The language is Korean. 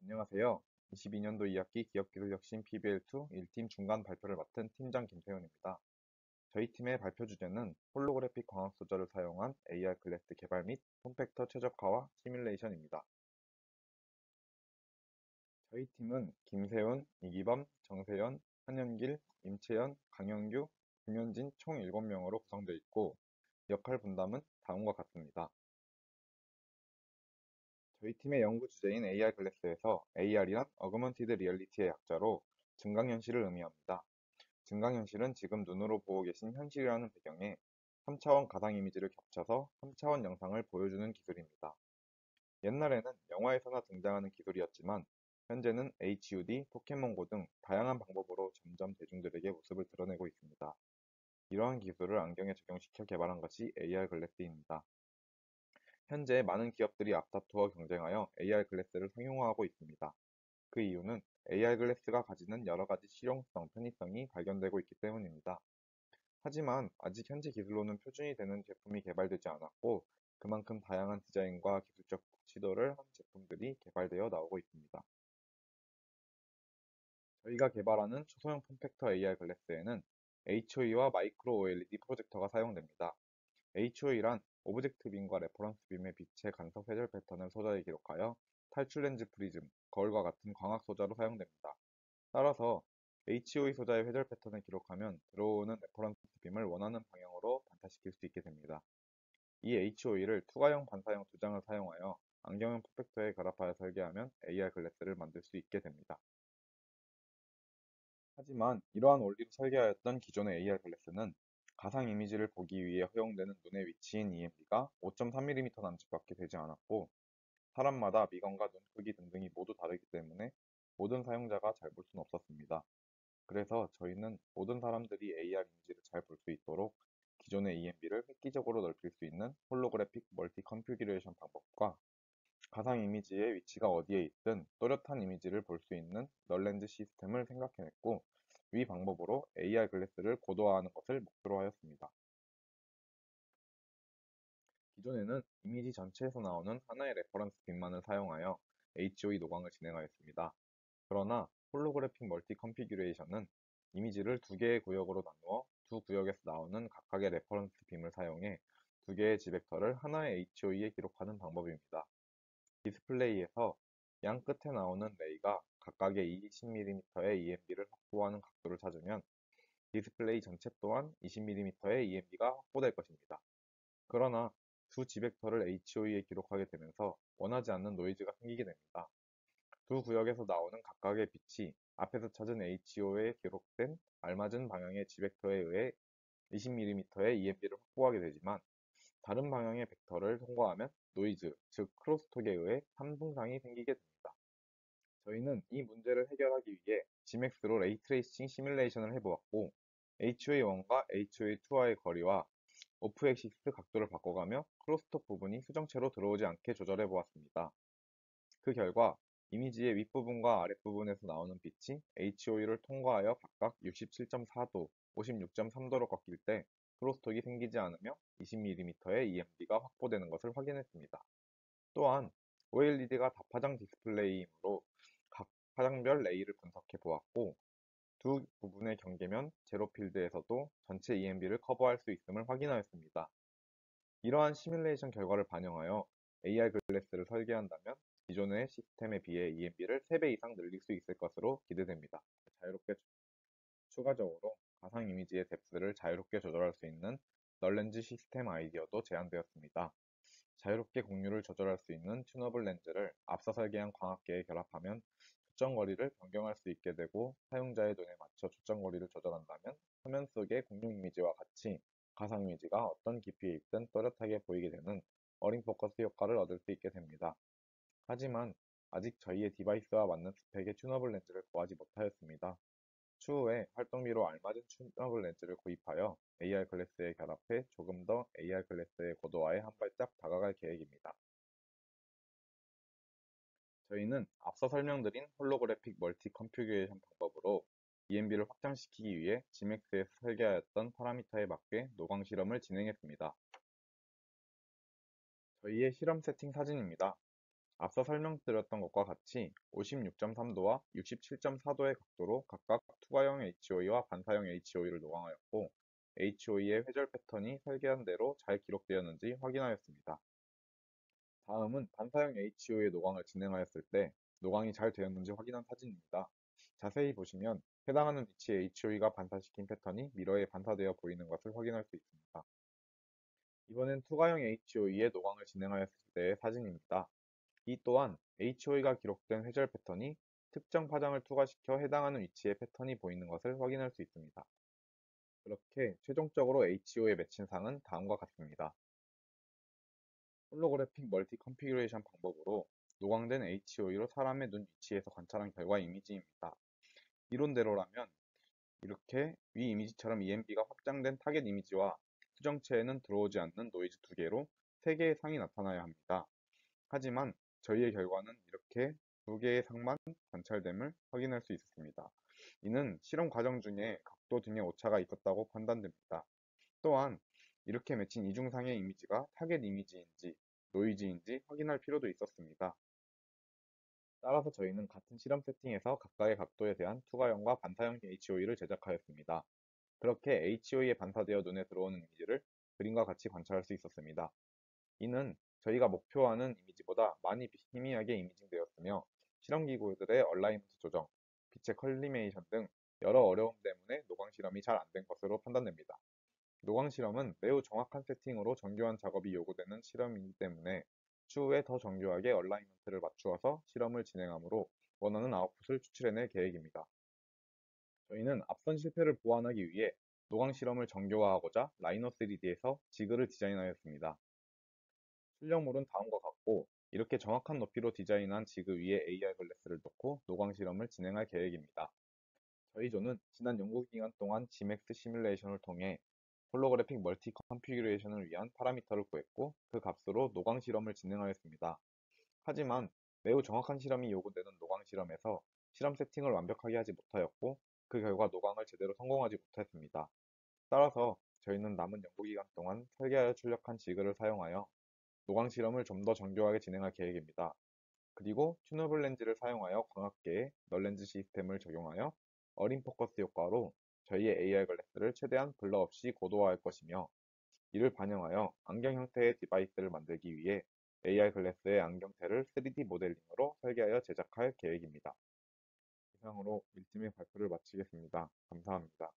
안녕하세요. 22년도 2학기 기업기술혁신 PBL2 1팀 중간 발표를 맡은 팀장 김태훈입니다. 저희 팀의 발표 주제는 홀로그래픽 광학 소재를 사용한 AR 글래스 개발 및 폼팩터 최적화와 시뮬레이션입니다. 저희 팀은 김세훈, 이기범, 정세현, 한현길, 임채연, 강영규, 김현진 총 7명으로 구성되어 있고 역할 분담은 다음과 같습니다. 저희 팀의 연구 주제인 AR 글래스에서 AR이란 어그먼티드 리얼리티의 약자로 증강현실을 의미합니다. 증강현실은 지금 눈으로 보고 계신 현실이라는 배경에 3차원 가상 이미지를 겹쳐서 3차원 영상을 보여주는 기술입니다. 옛날에는 영화에서나 등장하는 기술이었지만 현재는 HUD, 포켓몬고 등 다양한 방법으로 점점 대중들에게 모습을 드러내고 있습니다. 이러한 기술을 안경에 적용시켜 개발한 것이 AR 글래스입니다. 현재 많은 기업들이 앞다투어 경쟁하여 AR 글래스를 상용화하고 있습니다. 그 이유는 AR 글래스가 가지는 여러 가지 실용성, 편의성이 발견되고 있기 때문입니다. 하지만 아직 현재 기술로는 표준이 되는 제품이 개발되지 않았고 그만큼 다양한 디자인과 기술적 시도를 한 제품들이 개발되어 나오고 있습니다. 저희가 개발하는 초소형 폼팩터 AR 글래스에는 HOE와 마이크로 OLED 프로젝터가 사용됩니다. HOE란 오브젝트 빔과 레퍼런스 빔의 빛의 간섭 회절 패턴을 소자에 기록하여 탈출 렌즈 프리즘, 거울과 같은 광학 소자로 사용됩니다. 따라서 HOE 소자의 회절 패턴을 기록하면 들어오는 레퍼런스 빔을 원하는 방향으로 반사시킬 수 있게 됩니다. 이 HOE를 투과형 반사형 두 장을 사용하여 안경형 퍼펙터에 결합하여 설계하면 AR 글래스를 만들 수 있게 됩니다. 하지만 이러한 원리로 설계하였던 기존의 AR 글래스는 가상 이미지를 보기 위해 허용되는 눈의 위치인 EMB가 5.3mm 남짓밖에 되지 않았고 사람마다 미광과 눈 크기 등등이 모두 다르기 때문에 모든 사용자가 잘 볼 수는 없었습니다. 그래서 저희는 모든 사람들이 AR 이미지를 잘 볼 수 있도록 기존의 EMB를 획기적으로 넓힐 수 있는 홀로그래픽 멀티 컨피규레이션 방법과 가상 이미지의 위치가 어디에 있든 또렷한 이미지를 볼 수 있는 널렌즈 시스템을 생각해냈고 위 방법으로 AR 글래스를 고도화하는 것을 목표로 하였습니다. 기존에는 이미지 전체에서 나오는 하나의 레퍼런스 빔만을 사용하여 HOE 노광을 진행하였습니다. 그러나 홀로그래픽 멀티 컨피규레이션은 이미지를 두 개의 구역으로 나누어 두 구역에서 나오는 각각의 레퍼런스 빔을 사용해 두 개의 지벡터를 하나의 HOE에 기록하는 방법입니다. 디스플레이에서 양 끝에 나오는 레이가 각각의 20mm의 EMB를 확보하는 각도를 찾으면 디스플레이 전체 또한 20mm의 EMB가 확보될 것입니다. 그러나 두 지벡터를 HOE에 기록하게 되면서 원하지 않는 노이즈가 생기게 됩니다. 두 구역에서 나오는 각각의 빛이 앞에서 찾은 HO에 기록된 알맞은 방향의 지벡터에 의해 20mm의 EMB를 확보하게 되지만 다른 방향의 벡터를 통과하면 노이즈, 즉 크로스톡에 의해 삼중상이 생기게 됩니다. 저희는 이 문제를 해결하기 위해 지맥스로 레이트레이싱 시뮬레이션을 해보았고 HOA1과 HOA2와의 거리와 오프 엑시스 각도를 바꿔가며 크로스톡 부분이 수정체로 들어오지 않게 조절해 보았습니다. 그 결과 이미지의 윗부분과 아랫부분에서 나오는 빛이 HOE를 통과하여 각각 67.4도, 56.3도로 꺾일 때 크로스톡이 생기지 않으며 20mm의 EMB가 확보되는 것을 확인했습니다. 또한 OLED가 다파장 디스플레이이므로 각 파장별 레이를 분석해 보았고 두 부분의 경계면 제로필드에서도 전체 EMB를 커버할 수 있음을 확인하였습니다. 이러한 시뮬레이션 결과를 반영하여 AR 글래스를 설계한다면 기존의 시스템에 비해 EMB를 3배 이상 늘릴 수 있을 것으로 기대됩니다. 자유롭게 추가적으로 가상 이미지의 뎁스를 자유롭게 조절할 수 있는 널렌즈 시스템 아이디어도 제안되었습니다. 자유롭게 공유를 조절할 수 있는 튜너블 렌즈를 앞서 설계한 광학계에 결합하면 초점거리를 변경할 수 있게 되고 사용자의 눈에 맞춰 초점거리를 조절한다면 화면 속의 공룡 이미지와 같이 가상 이미지가 어떤 깊이에 있든 또렷하게 보이게 되는 어링 포커스 효과를 얻을 수 있게 됩니다. 하지만 아직 저희의 디바이스와 맞는 스펙의 튜너블 렌즈를 구하지 못하였습니다. 추후에 활동비로 알맞은 튜너블 렌즈를 구입하여 AR 글래스에 결합해 조금 더 AR 글래스의 고도화에 한 발짝 다가갈 계획입니다. 저희는 앞서 설명드린 홀로그래픽 멀티 컨피규레이션 방법으로 EMB를 확장시키기 위해 지맥스에서 설계하였던 파라미터에 맞게 노광 실험을 진행했습니다. 저희의 실험 세팅 사진입니다. 앞서 설명드렸던 것과 같이 56.3도와 67.4도의 각도로 각각 투과형 HOE와 반사형 HOE를 노광하였고, HOE의 회절 패턴이 설계한 대로 잘 기록되었는지 확인하였습니다. 다음은 반사형 HOE 노광을 진행하였을 때 노광이 잘 되었는지 확인한 사진입니다. 자세히 보시면 해당하는 위치의 HOE가 반사시킨 패턴이 미러에 반사되어 보이는 것을 확인할 수 있습니다. 이번엔 투과형 HOE의 노광을 진행하였을 때의 사진입니다. 이 또한 HOE가 기록된 회절 패턴이 특정 파장을 투과시켜 해당하는 위치의 패턴이 보이는 것을 확인할 수 있습니다. 그렇게 최종적으로 HO에 맺힌 상은 다음과 같습니다. 홀로그래픽 멀티 컨피규레이션 방법으로 노광된 HOE로 사람의 눈 위치에서 관찰한 결과 이미지입니다. 이론대로라면 이렇게 위 이미지처럼 EMB가 확장된 타겟 이미지와 수정체에는 들어오지 않는 노이즈 2개로 3개의 상이 나타나야 합니다. 하지만 저희의 결과는 이렇게 2개의 상만 관찰됨을 확인할 수 있었습니다. 이는 실험 과정 중에 각도 등의 오차가 있었다고 판단됩니다. 또한 이렇게 맺힌 이중상의 이미지가 타겟 이미지인지 노이즈인지 확인할 필요도 있었습니다. 따라서 저희는 같은 실험 세팅에서 각각의 각도에 대한 투과형과 반사형 HOE를 제작하였습니다. 그렇게 HOE에 반사되어 눈에 들어오는 이미지를 그림과 같이 관찰할 수 있었습니다. 이는 저희가 목표하는 이미지보다 많이 희미하게 이미징되었으며 실험기구들의 얼라이먼트 조정, 빛의 컬리메이션 등 여러 어려움 때문에 노광 실험이 잘 안 된 것으로 판단됩니다. 노광 실험은 매우 정확한 세팅으로 정교한 작업이 요구되는 실험이기 때문에 추후에 더 정교하게 얼라이먼트를 맞추어서 실험을 진행하므로 원하는 아웃풋을 추출해낼 계획입니다. 저희는 앞선 실패를 보완하기 위해 노광 실험을 정교화하고자 라이노 3D에서 지그를 디자인하였습니다. 출력물은 다음과 같고 이렇게 정확한 높이로 디자인한 지그 위에 AR 글래스를 놓고 노광 실험을 진행할 계획입니다. 저희 조는 지난 연구기간 동안 Gmax 시뮬레이션을 통해 홀로그래픽 멀티 컨피규레이션을 위한 파라미터를 구했고 그 값으로 노광 실험을 진행하였습니다. 하지만 매우 정확한 실험이 요구되는 노광 실험에서 실험 세팅을 완벽하게 하지 못하였고 그 결과 노광을 제대로 성공하지 못했습니다. 따라서 저희는 남은 연구기간 동안 설계하여 출력한 지그를 사용하여 노광 실험을 좀 더 정교하게 진행할 계획입니다. 그리고 튜너블 렌즈를 사용하여 광학계의 널 렌즈 시스템을 적용하여 어린 포커스 효과로 저희의 AR 글래스를 최대한 블러 없이 고도화할 것이며 이를 반영하여 안경 형태의 디바이스를 만들기 위해 AR 글래스의 안경테를 3D 모델링으로 설계하여 제작할 계획입니다. 이상으로 1팀의 발표를 마치겠습니다. 감사합니다.